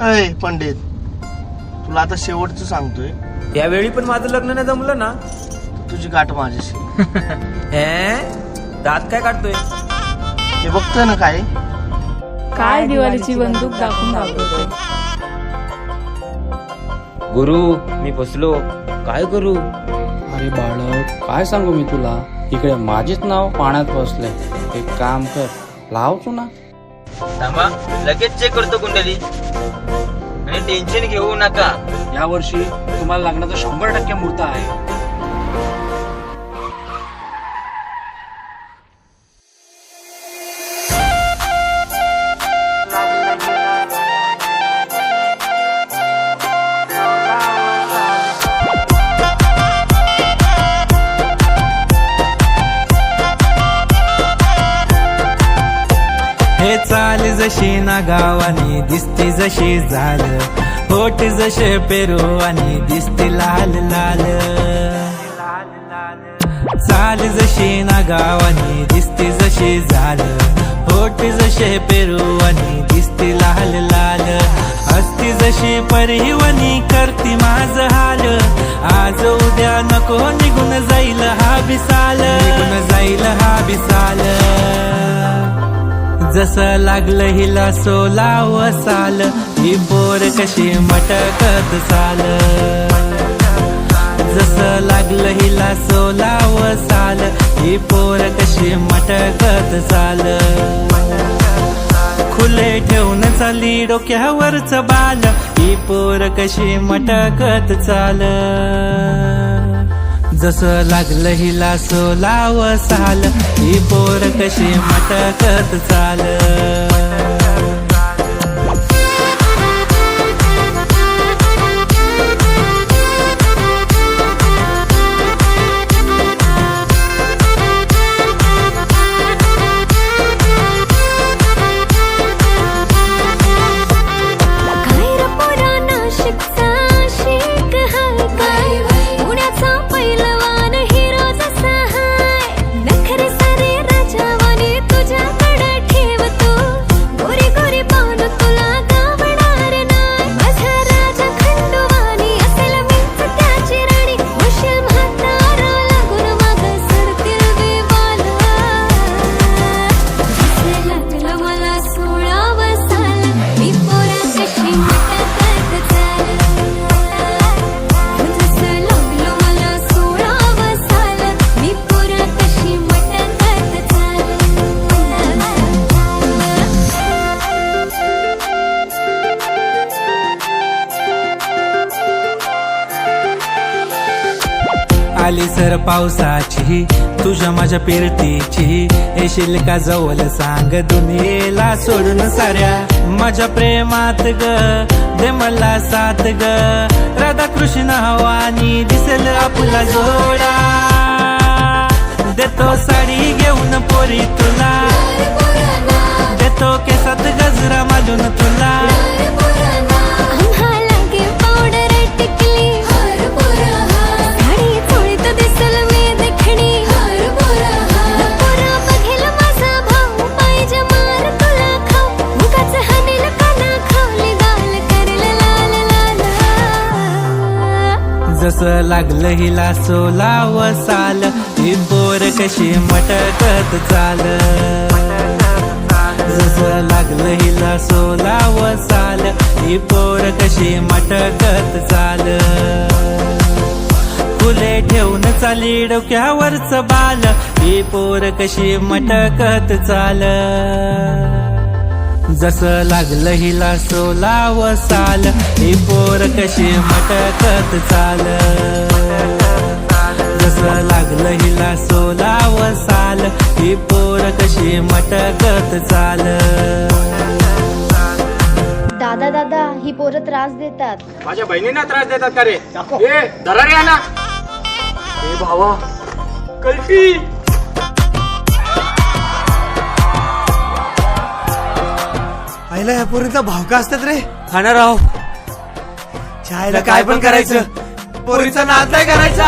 अय पंडित, तुला आता शेवटचं सांगतोय, त्यावेळी पण माझं लग्न नाही जमलं ना, तुझी गाठ माझ्याशी. हे दात काय काढतोय? हे बघतोय ना काय? काय दिवाळीची बंदूक दाखवून दाखवतोय. गुरु मी फसलो, काय करू? अरे बाळक, काय सांगू मी तुला, इकडे माझेच नाव पाण्यात फसले. एक काम कर, लाव चुना. थांबा, लगेच चेक करतो कुंडली. आणि टेन्शन घेऊ नका, या वर्षी तुम्हाला लग्नाचा 100% मुहूर्त आहे. हे चाल जशी ना गावानी दिसती जशी झाल, होट जसे पेरू आणि दिसती लाल लाल. चाल जशी ना गावानी दिसती जशी झाल, होट जसे पेरू आणि दिसती लाल लाल. असती जशी परिवनी करती माझ हाल, आज उद्या नको निघून जाईल हा बिसाल, निघून जाईल हा बिसाल. जसं लागलं हिला 16 साल, ही पोर कशी मटकत चाल. जसं लागलं हिला 16 साल, ही पोर कशी मटकत चाल. खुले ठेवून चाली डोक्यावरच बाल, ही पोर कशी मटकत चाल. जसं लागलं हिला 16 साल, ही पोर कशी मटकत चाल. आली सर पावसाची तुझ्या माझ्या पेरतीची, येशील का जवळ सांग दुनियेला सोडून साऱ्या. माझ्या प्रेमात ग दे मला साथ ग, राधा कृष्ण हवानी दिसेल आपला जोडा. देतो साडी घेऊन पोरी तुला, देतो केसात गजरा मालून तुला. जसं लागलं हिला 16 साल, ही पोर कशी मटकत चाल. जसं लागलं हिला 16 साल, ही पोर कशी मटकत चाल. फुले ठेवून चाली डोक्यावरच बाल, ही पोर कशी मटकत चाल. जसं लागलं हिला 16 साल, ही पोर कशी मटकत चाल. जसं लागलं हिला 16 साल, ही पोर कशी मटकत चाल. दादा दादा, ही पोरं त्रास देतात. माझ्या बहिणींना त्रास देतात का रे? ए धरा रे ना. ए भावा कल्फी. आईला या पोरीचा भाव का असतात रे? खाणार राव. चायला काय पण करायचं, पोरीचा नाद नाही करायचा.